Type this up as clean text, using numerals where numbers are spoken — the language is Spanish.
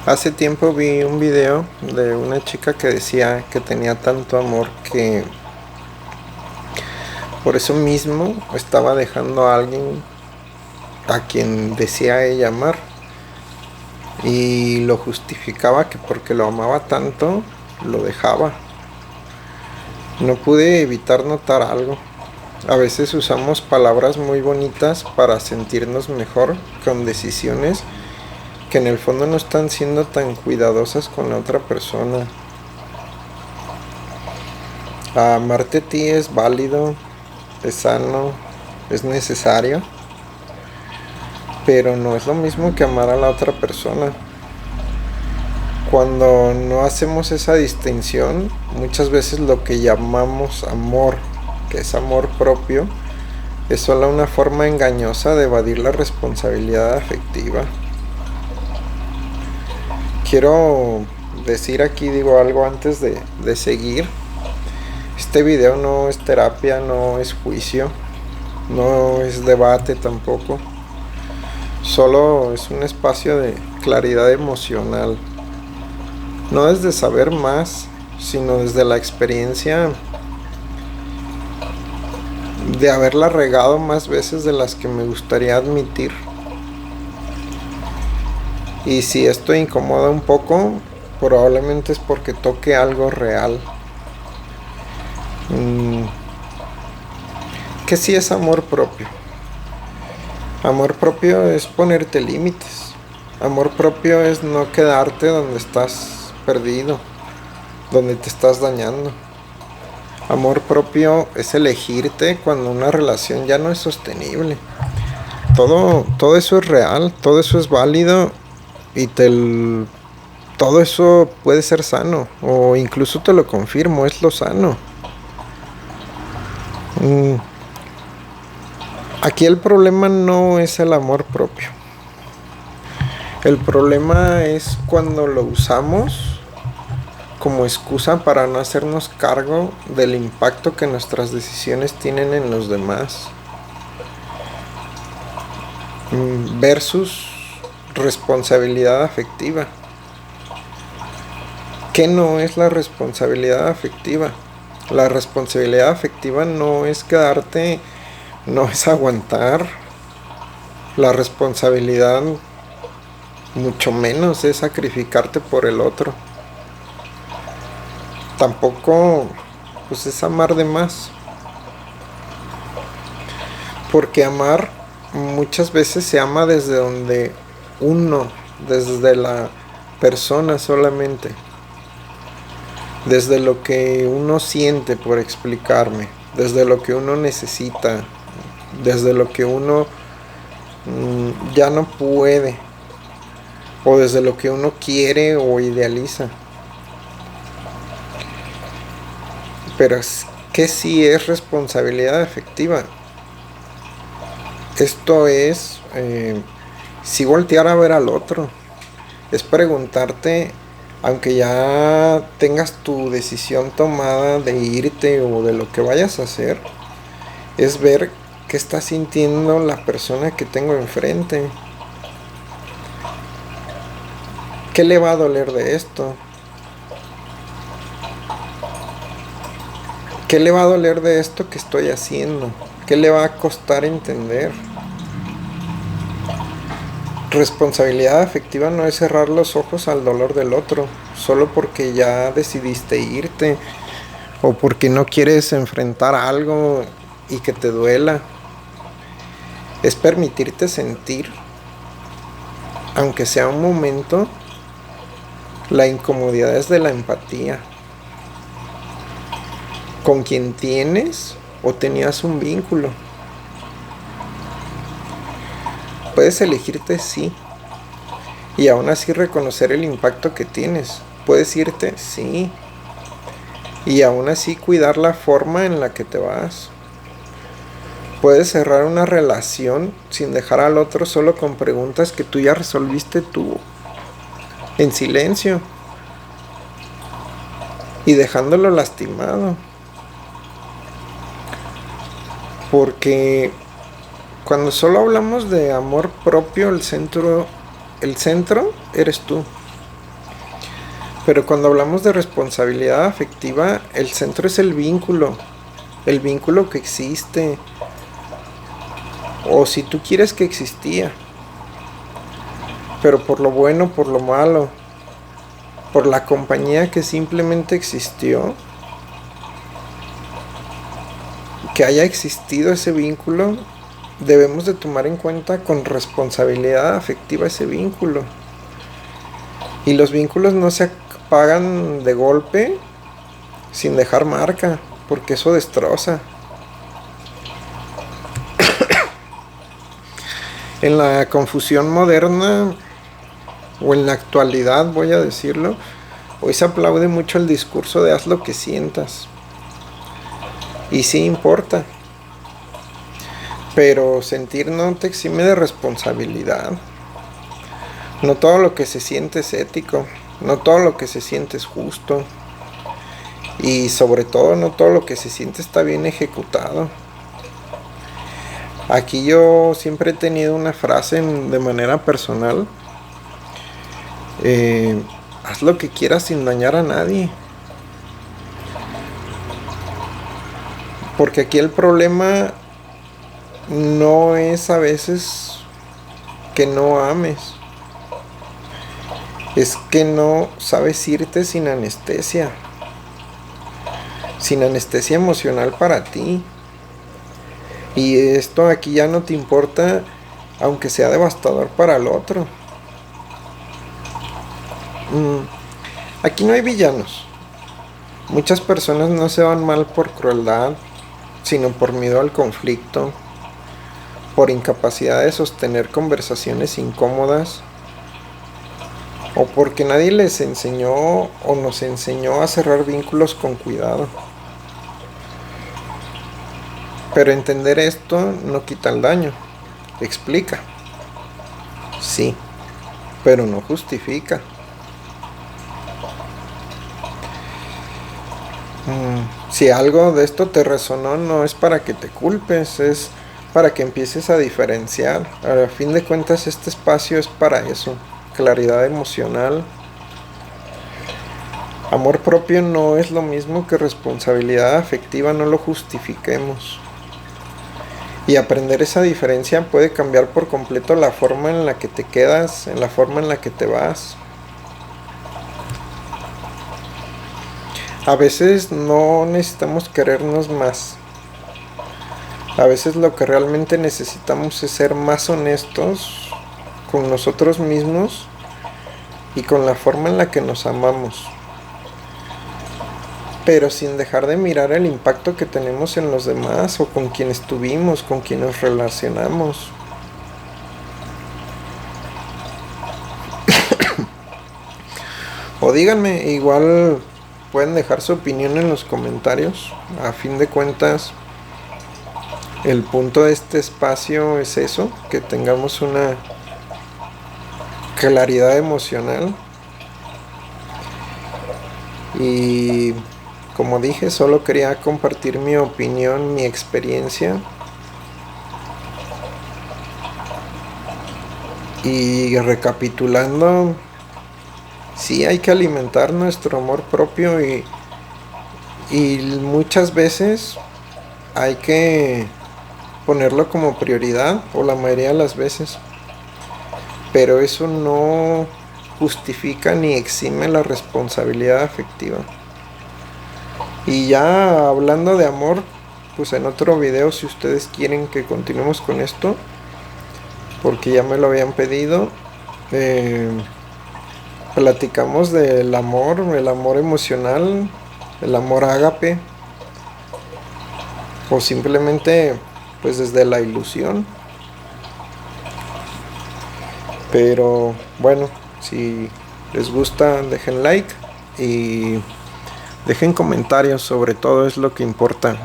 Hace tiempo vi un video de una chica que decía que tenía tanto amor que por eso mismo estaba dejando a alguien a quien decía ella amar, y lo justificaba que porque lo amaba tanto lo dejaba. No pude evitar notar algo. A veces usamos palabras muy bonitas para sentirnos mejor con decisiones que en el fondo no están siendo tan cuidadosas con la otra persona. Amarte a ti es válido, es sano, es necesario, pero no es lo mismo que amar a la otra persona. Cuando no hacemos esa distinción, muchas veces lo que llamamos amor, que es amor propio, es solo una forma engañosa de evadir la responsabilidad afectiva. Quiero decir aquí, digo algo antes de seguir. Este video no es terapia, no es juicio, no es debate tampoco. Solo es un espacio de claridad emocional. No desde saber más, sino desde la experiencia de haberla regado más veces de las que me gustaría admitir. Y si esto incomoda un poco, probablemente es porque toque algo real. ¿Qué sí es amor propio? Amor propio es ponerte límites. Amor propio es no quedarte donde estás perdido, donde te estás dañando. Amor propio es elegirte cuando una relación ya no es sostenible. Todo eso es real, todo eso es válido y todo eso puede ser sano, o incluso te lo confirmo, es lo sano. Aquí el problema no es el amor propio. El problema es cuando lo usamos como excusa para no hacernos cargo del impacto que nuestras decisiones tienen en los demás. Versus responsabilidad afectiva. ¿Qué no es la responsabilidad afectiva? La responsabilidad afectiva no es quedarte, no es aguantar. La responsabilidad mucho menos es sacrificarte por el otro. Tampoco pues es amar de más. Porque amar muchas veces se ama desde donde uno, desde la persona solamente, desde lo que uno siente, por explicarme, desde lo que uno necesita, desde lo que uno ya no puede, o desde lo que uno quiere o idealiza. Pero ¿qué sí es responsabilidad afectiva? Esto es si voltear a ver al otro, es preguntarte, aunque ya tengas tu decisión tomada de irte o de lo que vayas a hacer, es ver qué está sintiendo la persona que tengo enfrente. ¿Qué le va a doler de esto? ¿Qué le va a doler de esto que estoy haciendo? ¿Qué le va a costar entender? Responsabilidad afectiva no es cerrar los ojos al dolor del otro, solo porque ya decidiste irte o porque no quieres enfrentar algo y que te duela. Es permitirte sentir, aunque sea un momento, la incomodidad es de la empatía con quien tienes o tenías un vínculo. Puedes elegirte sí, y aún así reconocer el impacto que tienes. Puedes irte sí, y aún así cuidar la forma en la que te vas. Puedes cerrar una relación sin dejar al otro solo con preguntas que tú ya resolviste tú, en silencio, y dejándolo lastimado. Porque cuando solo hablamos de amor propio, el centro eres tú. Pero cuando hablamos de responsabilidad afectiva, el centro es el vínculo que existe, o si tú quieres que existía, pero por lo bueno, por lo malo, por la compañía que simplemente existió, que haya existido ese vínculo, debemos de tomar en cuenta con responsabilidad afectiva ese vínculo. Y los vínculos no se apagan de golpe sin dejar marca, porque eso destroza. En la confusión moderna, o en la actualidad voy a decirlo, hoy se aplaude mucho el discurso de haz lo que sientas. Y sí importa, pero sentir no te exime de responsabilidad. No todo lo que se siente es ético, no todo lo que se siente es justo, y sobre todo no todo lo que se siente está bien ejecutado. Aquí yo siempre he tenido una frase de manera personal: haz lo que quieras sin dañar a nadie. Porque aquí el problema no es a veces que no ames, es que no sabes irte sin anestesia emocional para ti. Y esto aquí ya no te importa, aunque sea devastador para el otro. Aquí no hay villanos. Muchas personas no se van mal por crueldad, sino por miedo al conflicto, por incapacidad de sostener conversaciones incómodas, o porque nadie les enseñó o nos enseñó a cerrar vínculos con cuidado. Pero entender esto no quita el daño, explica, sí, pero no justifica. Si algo de esto te resonó, no es para que te culpes, es para que empieces a diferenciar. A fin de cuentas, este espacio es para eso: claridad emocional. Amor propio no es lo mismo que responsabilidad afectiva, no lo justifiquemos. Y aprender esa diferencia puede cambiar por completo la forma en la que te quedas, en la forma en la que te vas. A veces no necesitamos querernos más. A veces lo que realmente necesitamos es ser más honestos con nosotros mismos y con la forma en la que nos amamos, pero sin dejar de mirar el impacto que tenemos en los demás, o con quien estuvimos, con quien nos relacionamos. O díganme, igual pueden dejar su opinión en los comentarios. A fin de cuentas, el punto de este espacio es eso, que tengamos una claridad emocional. Y como dije, solo quería compartir mi opinión, mi experiencia. Y recapitulando, sí hay que alimentar nuestro amor propio, y muchas veces hay que ponerlo como prioridad, o la mayoría de las veces, pero eso no justifica ni exime la responsabilidad afectiva. Y ya hablando de amor, pues en otro video, si ustedes quieren que continuemos con esto, porque ya me lo habían pedido, platicamos del amor, el amor emocional, el amor ágape, o simplemente pues desde la ilusión. Pero bueno, si les gusta, dejen like y dejen comentarios, sobre todo es lo que importa.